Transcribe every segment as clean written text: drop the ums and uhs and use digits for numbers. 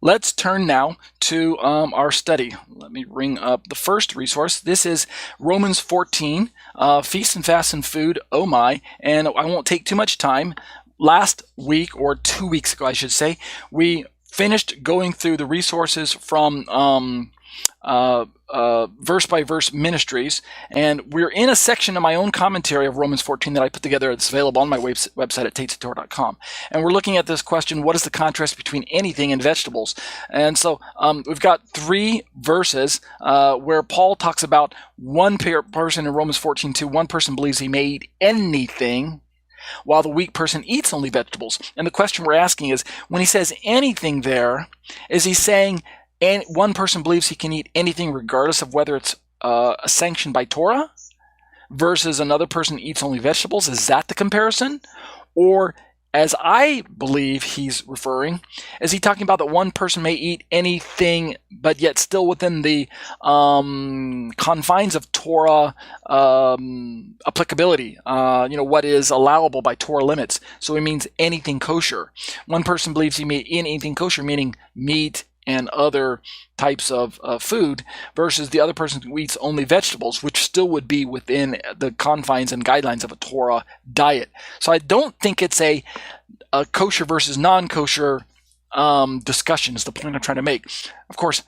let's turn now to our study. Let me bring up the first resource. This is Romans 14, Feast and Fast and Food, oh my, and I won't take too much time. Last week, or 2 weeks ago, I should say, we finished going through the resources from verse-by-verse ministries, and we're in a section of my own commentary of Romans 14 that I put together. It's available on my website at tatesoftorah.com, and we're looking at this question: what is the contrast between anything and vegetables? And so we've got 3 verses where Paul talks about one person in Romans 14:2. One person believes he may eat anything, while the weak person eats only vegetables. And the question we're asking is, when he says anything there, is he saying one person believes he can eat anything regardless of whether it's sanctioned by Torah, versus another person eats only vegetables? Is that the comparison? Or, as I believe he's referring, is he talking about that one person may eat anything, but yet still within the confines of Torah applicability, what is allowable by Torah limits? So it means anything kosher. One person believes he may eat anything kosher, meaning meat and other types of food, versus the other person who eats only vegetables, which still would be within the confines and guidelines of a Torah diet. So I don't think it's a kosher versus non-kosher discussion is the point I'm trying to make. Of course,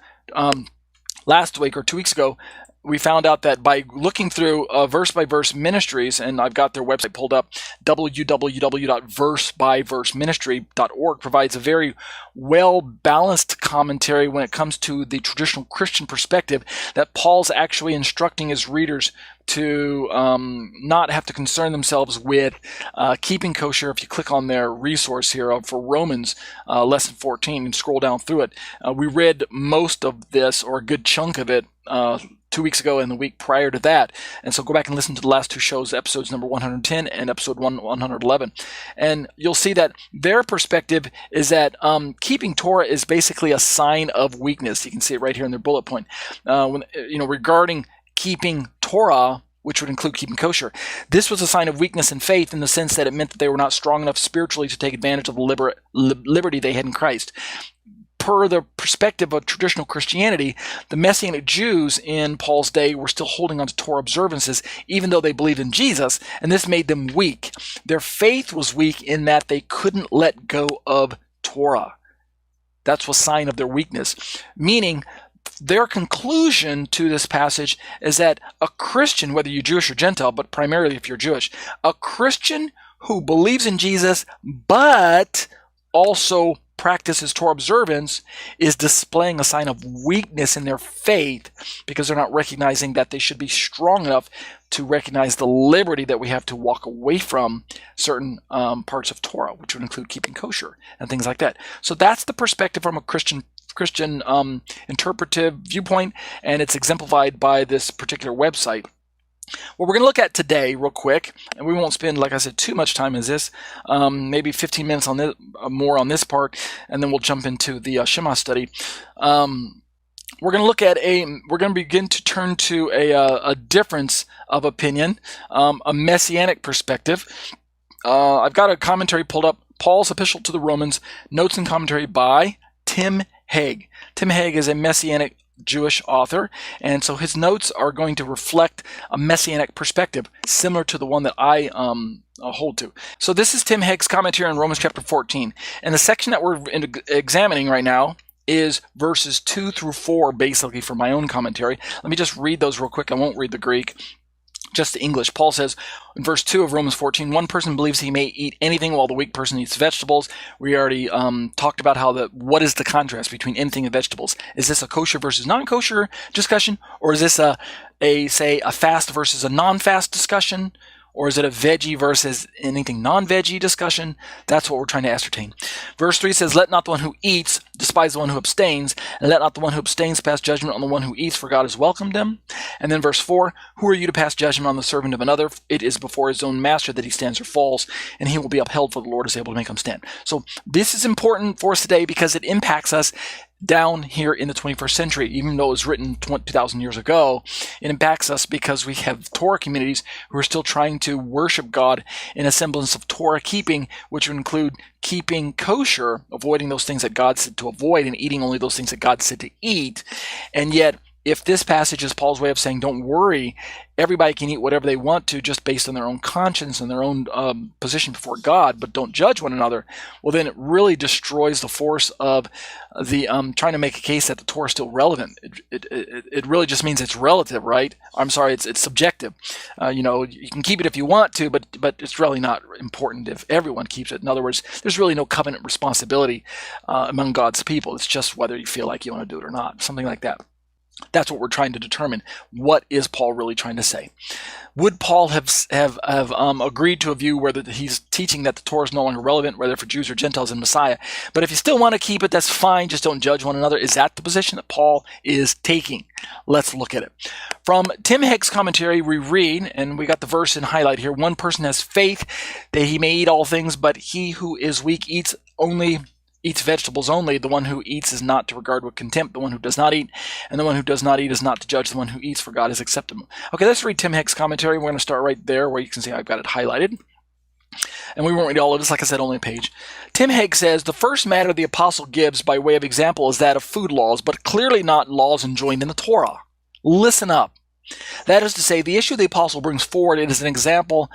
last week or 2 weeks ago, we found out that by looking through verse-by-verse ministries, and I've got their website pulled up, www.versebyverseministry.org provides a very well-balanced commentary when it comes to the traditional Christian perspective, that Paul's actually instructing his readers to not have to concern themselves with keeping kosher. If you click on their resource here for Romans lesson 14 and scroll down through it, we read most of this, or a good chunk of it, 2 weeks ago and the week prior to that. And so go back and listen to the last 2 shows, episodes number 110 and episode 111. And you'll see that their perspective is that keeping Torah is basically a sign of weakness. You can see it right here in their bullet point. Regarding keeping Torah, which would include keeping kosher, this was a sign of weakness in faith, in the sense that it meant that they were not strong enough spiritually to take advantage of the liberty they had in Christ. Per the perspective of traditional Christianity, the Messianic Jews in Paul's day were still holding on to Torah observances, even though they believed in Jesus, and this made them weak. Their faith was weak in that they couldn't let go of Torah. That's a sign of their weakness. Meaning, their conclusion to this passage is that a Christian, whether you're Jewish or Gentile, but primarily if you're Jewish, a Christian who believes in Jesus but also practices Torah observance is displaying a sign of weakness in their faith, because they're not recognizing that they should be strong enough to recognize the liberty that we have to walk away from certain parts of Torah, which would include keeping kosher and things like that. So that's the perspective from a Christian interpretive viewpoint, and it's exemplified by this particular website. What we're going to look at today, real quick, and we won't spend, like I said, too much time as this, maybe 15 minutes on this, more on this part, and then we'll jump into the Shema study. We're going to look at we're going to begin to turn to a difference of opinion, a Messianic perspective. I've got a commentary pulled up, Paul's Epistle to the Romans, notes and commentary by Tim Haig. Tim Haig is a Messianic Jewish author, and so his notes are going to reflect a Messianic perspective similar to the one that I hold to. So this is Tim Haig's commentary on Romans chapter 14, and the section that we're examining right now is verses 2 through 4, basically, for my own commentary. Let me just read those real quick. I won't read the Greek, just the English. Paul says in verse 2 of Romans 14, one person believes he may eat anything while the weak person eats vegetables. We already talked about what is the contrast between anything and vegetables. Is this a kosher versus non-kosher discussion? Or is this a fast versus a non-fast discussion? Or is it a veggie versus anything non-veggie discussion? That's what we're trying to ascertain. Verse 3 says, let not the one who eats despise the one who abstains, and let not the one who abstains pass judgment on the one who eats, for God has welcomed him. And then verse 4, who are you to pass judgment on the servant of another? It is before his own master that he stands or falls, and he will be upheld, for the Lord is able to make him stand. So this is important for us today because it impacts us down here in the 21st century, even though it was written 2,000 years ago. It impacts us because we have Torah communities who are still trying to worship God in a semblance of Torah keeping, which would include keeping kosher, avoiding those things that God said to avoid, and eating only those things that God said to eat. And yet, if this passage is Paul's way of saying, don't worry, everybody can eat whatever they want to just based on their own conscience and their own position before God, but don't judge one another, well, then it really destroys the force of the trying to make a case that the Torah is still relevant. It really just means it's relative, right? I'm sorry, it's subjective. You can keep it if you want to, but it's really not important if everyone keeps it. In other words, there's really no covenant responsibility among God's people. It's just whether you feel like you want to do it or not, something like that. That's what we're trying to determine. What is Paul really trying to say? Would Paul have agreed to a view where he's teaching that the Torah is no longer relevant, whether for Jews or Gentiles in Messiah? But if you still want to keep it, that's fine. Just don't judge one another. Is that the position that Paul is taking? Let's look at it. From Tim Hegg's commentary, we read, and we got the verse in highlight here, one person has faith that he may eat all things, but he who is weak eats vegetables only. The one who eats is not to regard with contempt the one who does not eat, and the one who does not eat is not to judge the one who eats, for God is acceptable. Okay, let's read Tim Hegg's commentary. We're going to start right there where you can see I've got it highlighted. And we won't read all of this, like I said, only a page. Tim Hegg says, the first matter the apostle gives by way of example is that of food laws, but clearly not laws enjoined in the Torah. Listen up. That is to say, the issue the apostle brings forward as an example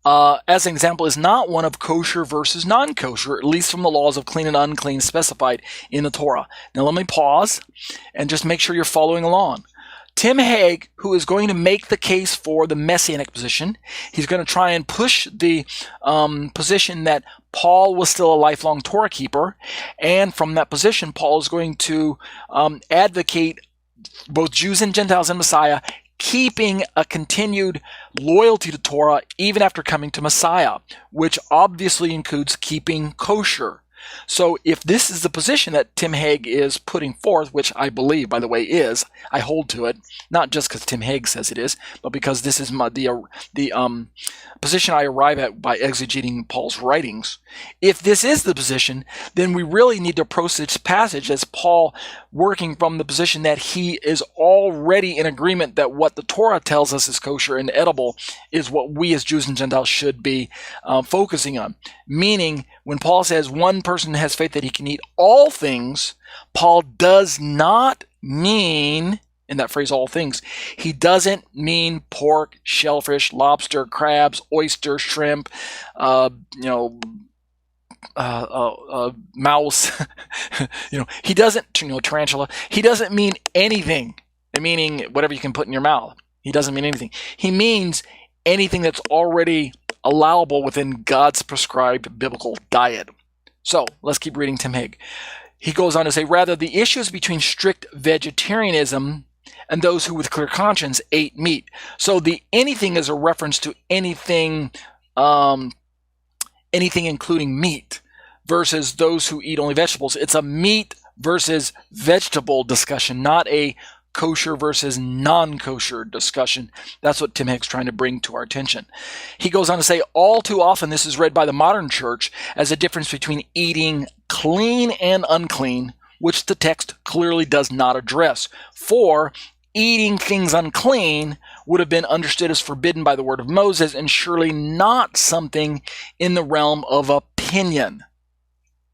is not one of kosher versus non-kosher, at least from the laws of clean and unclean specified in the Torah. Now let me pause and just make sure you're following along. Tim Hegg, who is going to make the case for the Messianic position, he's going to try and push the position that Paul was still a lifelong Torah keeper, and from that position, Paul is going to advocate both Jews and Gentiles in Messiah keeping a continued loyalty to Torah even after coming to Messiah, which obviously includes keeping kosher. So if this is the position that Tim Hegg is putting forth, which I believe, by the way, is, I hold to it, not just because Tim Hegg says it is, but because this is the position I arrive at by exegeting Paul's writings. If this is the position, then we really need to approach this passage as Paul working from the position that he is already in agreement that what the Torah tells us is kosher and edible is what we as Jews and Gentiles should be focusing on. Meaning, when Paul says one person has faith that he can eat all things, Paul does not mean, in that phrase, all things, he doesn't mean pork, shellfish, lobster, crabs, oyster, shrimp, mouse, he doesn't, tarantula. He doesn't mean anything, meaning whatever you can put in your mouth. He doesn't mean anything. He means anything that's already allowable within God's prescribed biblical diet. So let's keep reading Tim Hegg. He goes on to say, rather, the issues between strict vegetarianism and those who with clear conscience ate meat. So the anything is a reference to anything including meat versus those who eat only vegetables. It's a meat versus vegetable discussion, not a kosher versus non-kosher discussion. That's what Tim Hegg's trying to bring to our attention. He goes on to say, all too often this is read by the modern church as a difference between eating clean and unclean, which the text clearly does not address. For eating things unclean would have been understood as forbidden by the word of Moses and surely not something in the realm of opinion.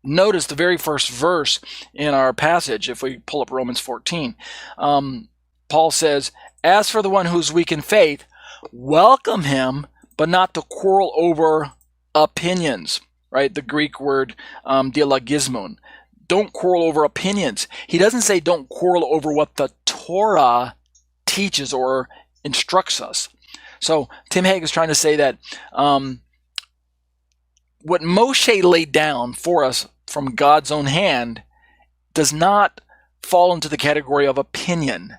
Notice the very first verse in our passage, if we pull up Romans 14. Paul says, as for the one who is weak in faith, welcome him, but not to quarrel over opinions, right? The Greek word dialogismon. Don't quarrel over opinions. He doesn't say don't quarrel over what the Torah teaches or instructs us. So Tim Hegg is trying to say that what Moshe laid down for us from God's own hand does not fall into the category of opinion.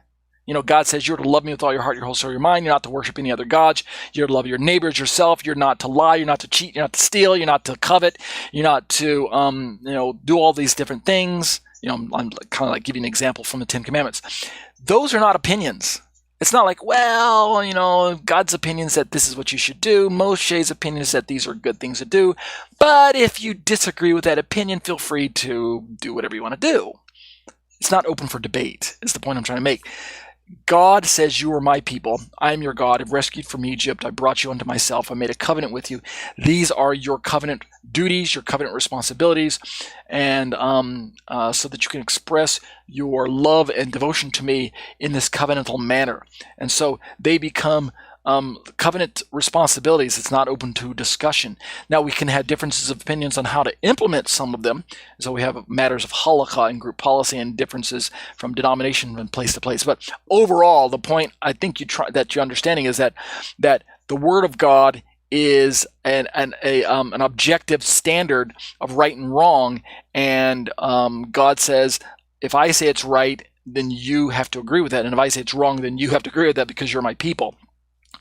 God says you're to love me with all your heart, your whole soul, your mind. You're not to worship any other gods. You're to love your neighbors, yourself. You're not to lie. You're not to cheat. You're not to steal. You're not to covet. You're not to, do all these different things. I'm kind of like giving an example from the Ten Commandments. Those are not opinions. It's not like, God's opinion is that this is what you should do. Moshe's opinion is that these are good things to do. But if you disagree with that opinion, feel free to do whatever you want to do. it's not open for debate, is the point I'm trying to make. God says, you are my people. I am your God. I've rescued from Egypt. I brought you unto myself. I made a covenant with you. These are your covenant duties, your covenant responsibilities, and so that you can express your love and devotion to me in this covenantal manner. And so they become covenant responsibilities. It's not open to discussion. Now, we can have differences of opinions on how to implement some of them. So we have matters of halakha and group policy and differences from denomination and place to place. But overall, the point I think that you're understanding is that the Word of God is an objective standard of right and wrong, and God says, if I say it's right, then you have to agree with that, and if I say it's wrong, then you have to agree with that because you're my people.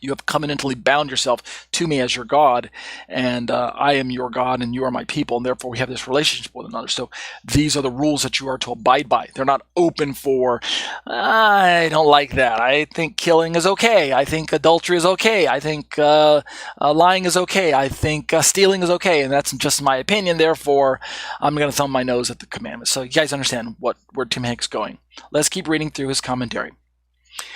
You have covenantally bound yourself to me as your God, and I am your God, and you are my people, and therefore we have this relationship with one another. So these are the rules that you are to abide by. They're not open for, I don't like that. I think killing is okay. I think adultery is okay. I think lying is okay. I think stealing is okay, and that's just my opinion. Therefore, I'm going to thumb my nose at the commandments. So you guys understand where Tim Haig's going. Let's keep reading through his commentary.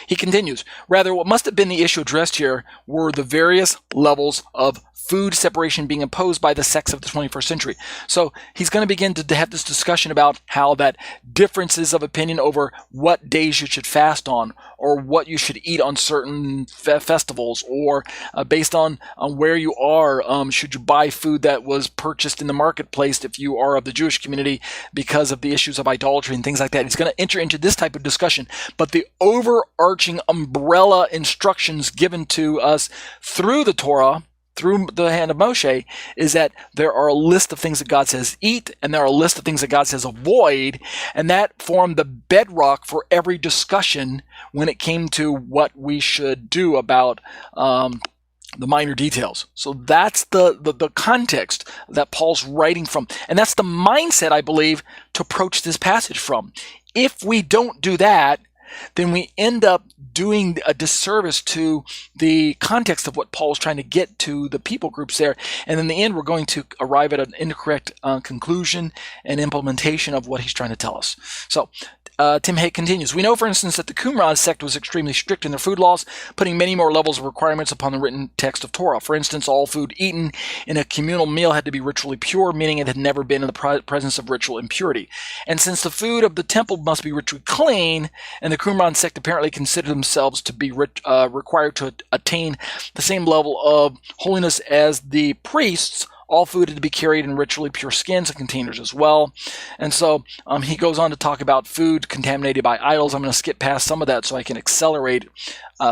He continues, rather, what must have been the issue addressed here were the various levels of food separation being imposed by the sects of the 21st century. So he's going to begin to have this discussion about how that differences of opinion over what days you should fast on, or what you should eat on certain festivals, or based on where you are, should you buy food that was purchased in the marketplace if you are of the Jewish community because of the issues of idolatry and things like that. He's going to enter into this type of discussion. But the overarching umbrella instructions given to us through the Torah, through the hand of Moshe, is that there are a list of things that God says eat, and there are a list of things that God says avoid, and that formed the bedrock for every discussion when it came to what we should do about the minor details. So that's the context that Paul's writing from, and that's the mindset, I believe, to approach this passage from. If we don't do that, then we end up doing a disservice to the context of what Paul's trying to get to the people groups there. And in the end, we're going to arrive at an incorrect conclusion and implementation of what he's trying to tell us. So Tim Haig continues, we know, for instance, that the Qumran sect was extremely strict in their food laws, putting many more levels of requirements upon the written text of Torah. For instance, all food eaten in a communal meal had to be ritually pure, meaning it had never been in the presence of ritual impurity. And since the food of the temple must be ritually clean, and the Qumran sect apparently considered themselves to be required to attain the same level of holiness as the priests, all food had to be carried in ritually pure skins and containers as well. And so he goes on to talk about food contaminated by idols. I'm going to skip past some of that so I can accelerate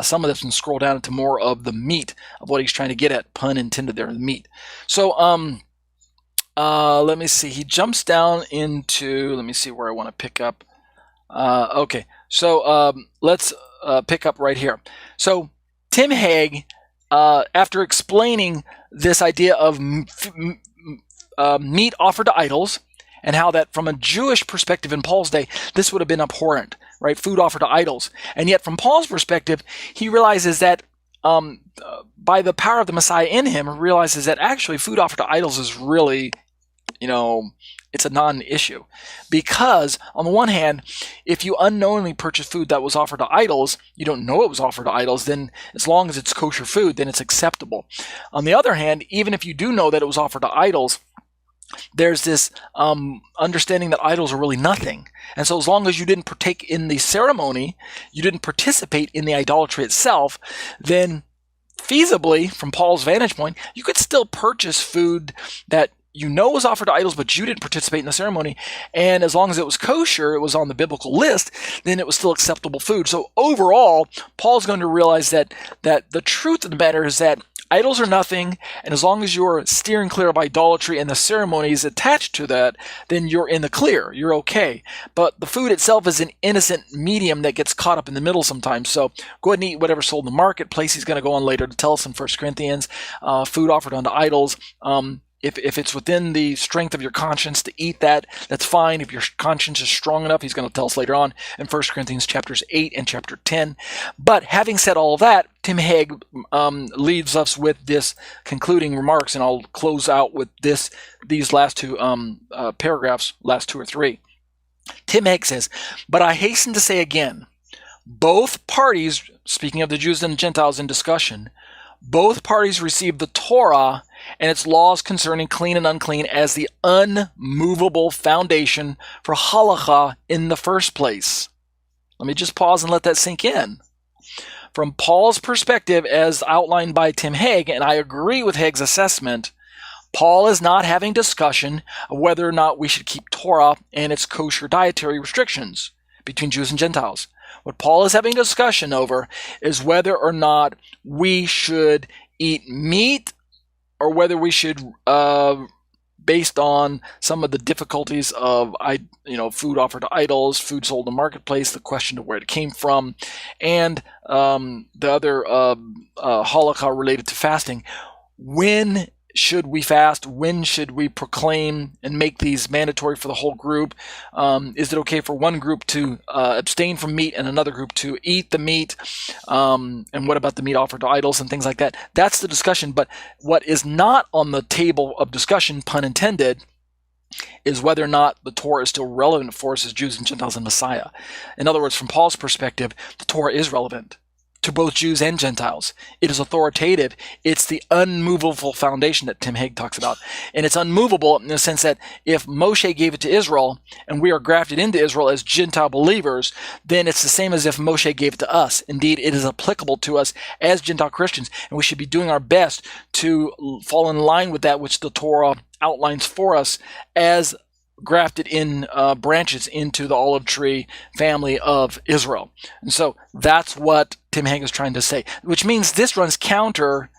some of this and scroll down into more of the meat of what he's trying to get at, pun intended there, the meat. So let me see. He jumps down into, let me see where I want to pick up. Okay, so let's pick up right here. So Tim Haig, after explaining this idea of meat offered to idols, and how that from a Jewish perspective in Paul's day, this would have been abhorrent, right? Food offered to idols. And yet from Paul's perspective, he realizes that by the power of the Messiah in him, realizes that actually food offered to idols is really, it's a non-issue. Because, on the one hand, if you unknowingly purchase food that was offered to idols, you don't know it was offered to idols, then as long as it's kosher food, then it's acceptable. On the other hand, even if you do know that it was offered to idols, there's this understanding that idols are really nothing. And so as long as you didn't partake in the ceremony, you didn't participate in the idolatry itself, then feasibly, from Paul's vantage point, you could still purchase food that you know was offered to idols, but you didn't participate in the ceremony. And as long as it was kosher, it was on the biblical list, then it was still acceptable food. So overall, Paul's going to realize that the truth of the matter is that idols are nothing, and as long as you're steering clear of idolatry and the ceremonies attached to that, then you're in the clear. You're okay. But the food itself is an innocent medium that gets caught up in the middle sometimes. So go ahead and eat whatever's sold in the marketplace. He's going to go on later to tell us in 1 Corinthians, food offered unto idols. If it's within the strength of your conscience to eat that, that's fine. If your conscience is strong enough, he's going to tell us later on in 1 Corinthians chapters 8 and chapter 10. But having said all that, Tim Haig leaves us with this concluding remarks, and I'll close out with these last two paragraphs, last two or three. Tim Hegg says, but I hasten to say again, both parties, speaking of the Jews and Gentiles in discussion, both parties received the Torah and its laws concerning clean and unclean as the unmovable foundation for halakha in the first place. Let me just pause and let that sink in. From Paul's perspective, as outlined by Tim Hegg, and I agree with Hegg's assessment, Paul is not having discussion of whether or not we should keep Torah and its kosher dietary restrictions between Jews and Gentiles. What Paul is having a discussion over is whether or not we should eat meat or whether we should, based on some of the difficulties of food offered to idols, food sold in the marketplace, the question of where it came from, and the other halakha related to fasting. When should we fast? When should we proclaim and make these mandatory for the whole group? Is it okay for one group to abstain from meat and another group to eat the meat? And what about the meat offered to idols and things like that? That's the discussion. But what is not on the table of discussion, pun intended, is whether or not the Torah is still relevant for us as Jews and Gentiles in Messiah. In other words, from Paul's perspective, the Torah is relevant to both Jews and Gentiles. It is authoritative. It's the unmovable foundation that Tim Hegg talks about. And it's unmovable in the sense that if Moshe gave it to Israel and we are grafted into Israel as Gentile believers, then it's the same as if Moshe gave it to us. Indeed, it is applicable to us as Gentile Christians, and we should be doing our best to fall in line with that which the Torah outlines for us as grafted in branches into the olive tree family of Israel. And so that's what Tim Hegg is trying to say, which means this runs counter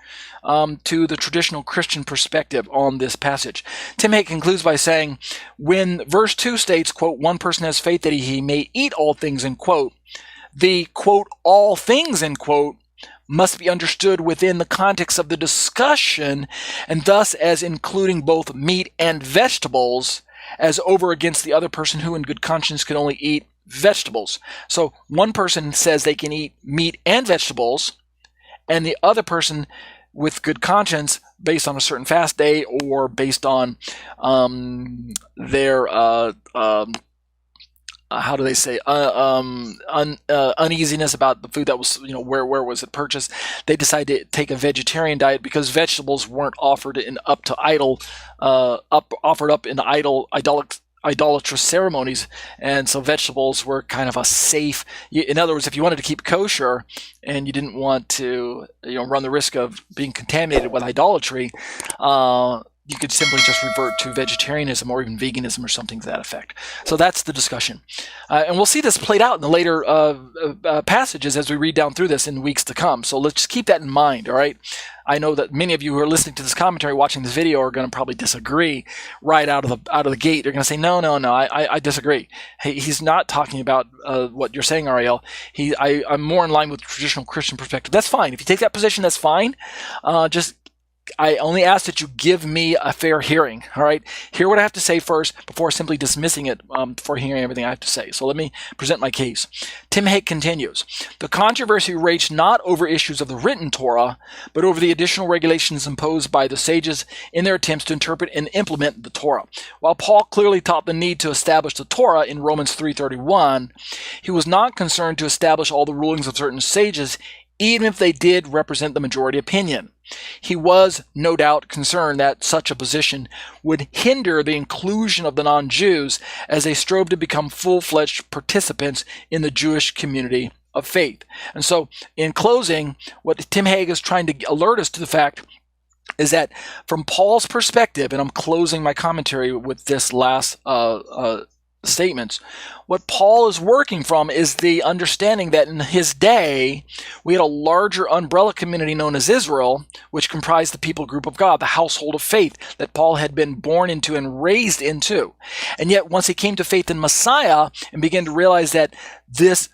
to the traditional Christian perspective on this passage. Tim Hegg concludes by saying, when verse 2 states, quote, one person has faith that he may eat all things, end quote, the, quote, all things, end quote, must be understood within the context of the discussion, and thus as including both meat and vegetables, as over against the other person who in good conscience can only eat vegetables. So one person says they can eat meat and vegetables, and the other person with good conscience, based on a certain fast day or based on their how do they say, uneasiness about the food that was, where was it purchased, they decided to take a vegetarian diet because vegetables weren't offered in offered up in idolatrous ceremonies, and so vegetables were kind of a safe. In other words, if you wanted to keep kosher and you didn't want to, run the risk of being contaminated with idolatry, you could simply just revert to vegetarianism or even veganism or something to that effect. So that's the discussion. And we'll see this played out in the later passages as we read down through this in weeks to come. So let's just keep that in mind, all right? I know that many of you who are listening to this commentary, watching this video, are going to probably disagree right out of the gate. They're going to say, no, I disagree. Hey, he's not talking about what you're saying, Ariel. I'm more in line with the traditional Christian perspective. That's fine. If you take that position, that's fine. I only ask that you give me a fair hearing, all right? Hear what I have to say first before simply dismissing it before hearing everything I have to say. So let me present my case. Tim Hegg continues, the controversy raged not over issues of the written Torah, but over the additional regulations imposed by the sages in their attempts to interpret and implement the Torah. While Paul clearly taught the need to establish the Torah in Romans 3:31, he was not concerned to establish all the rulings of certain sages, even if they did represent the majority opinion. He was, no doubt, concerned that such a position would hinder the inclusion of the non-Jews as they strove to become full-fledged participants in the Jewish community of faith. And so, in closing, what Tim Hegg is trying to alert us to the fact is that from Paul's perspective, and I'm closing my commentary with this last statements, what Paul is working from is the understanding that in his day, we had a larger umbrella community known as Israel, which comprised the people group of God, the household of faith that Paul had been born into and raised into. And yet, once he came to faith in Messiah and began to realize that this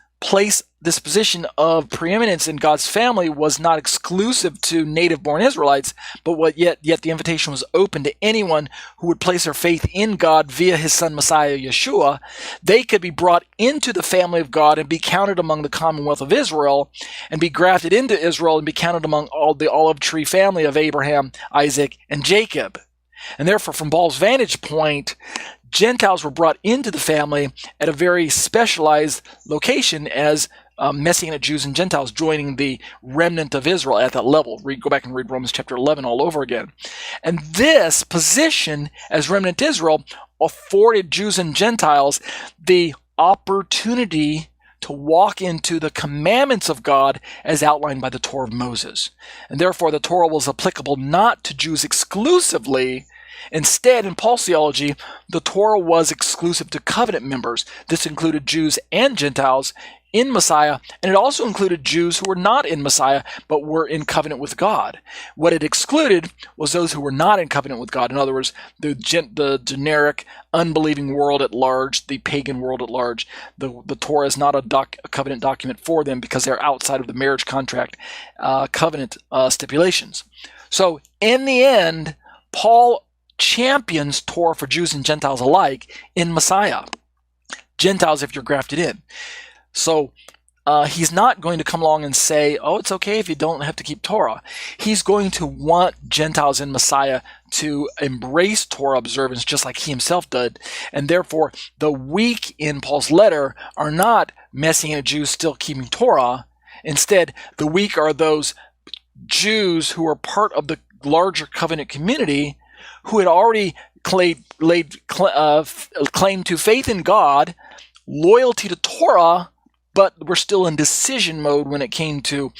position of preeminence in God's family was not exclusive to native-born Israelites, but yet the invitation was open to anyone who would place their faith in God via his son Messiah Yeshua. They could be brought into the family of God and be counted among the commonwealth of Israel and be grafted into Israel and be counted among all the olive tree family of Abraham, Isaac, and Jacob. And therefore, from Paul's vantage point, Gentiles were brought into the family at a very specialized location as Messianic Jews and Gentiles joining the remnant of Israel at that level. Go back and read Romans chapter 11 all over again. And this position as remnant Israel afforded Jews and Gentiles the opportunity to walk into the commandments of God as outlined by the Torah of Moses. And therefore, the Torah was applicable not to Jews exclusively. Instead, in Paul's theology, the Torah was exclusive to covenant members. This included Jews and Gentiles in Messiah, and it also included Jews who were not in Messiah, but were in covenant with God. What it excluded was those who were not in covenant with God. In other words, the generic, unbelieving world at large, the pagan world at large. The Torah is not a covenant document for them because they're outside of the marriage contract covenant stipulations. So, in the end, Paul champions Torah for Jews and Gentiles alike in Messiah. Gentiles if you're grafted in. So he's not going to come along and say, oh, it's okay if you don't have to keep Torah. He's going to want Gentiles in Messiah to embrace Torah observance just like he himself did. And therefore, the weak in Paul's letter are not Messianic Jews still keeping Torah. Instead, the weak are those Jews who are part of the larger covenant community who had already laid claim to faith in God, loyalty to Torah, but we're still in decision mode when it came to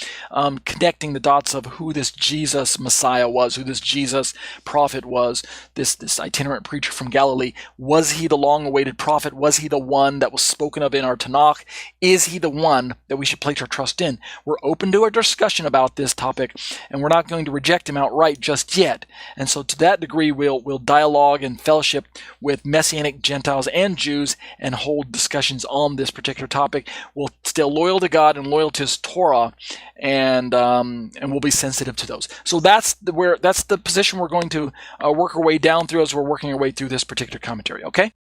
connecting the dots of who this Jesus Messiah was, who this Jesus prophet was, this itinerant preacher from Galilee. Was he the long-awaited prophet? Was he the one that was spoken of in our Tanakh? Is he the one that we should place our trust in? We're open to a discussion about this topic, and we're not going to reject him outright just yet. And so to that degree, we'll dialogue and fellowship with Messianic Gentiles and Jews and hold discussions on this particular topic. We'll stay loyal to God and loyal to His Torah, and we'll be sensitive to those. So that's the position we're going to work our way down through as we're working our way through this particular commentary. Okay.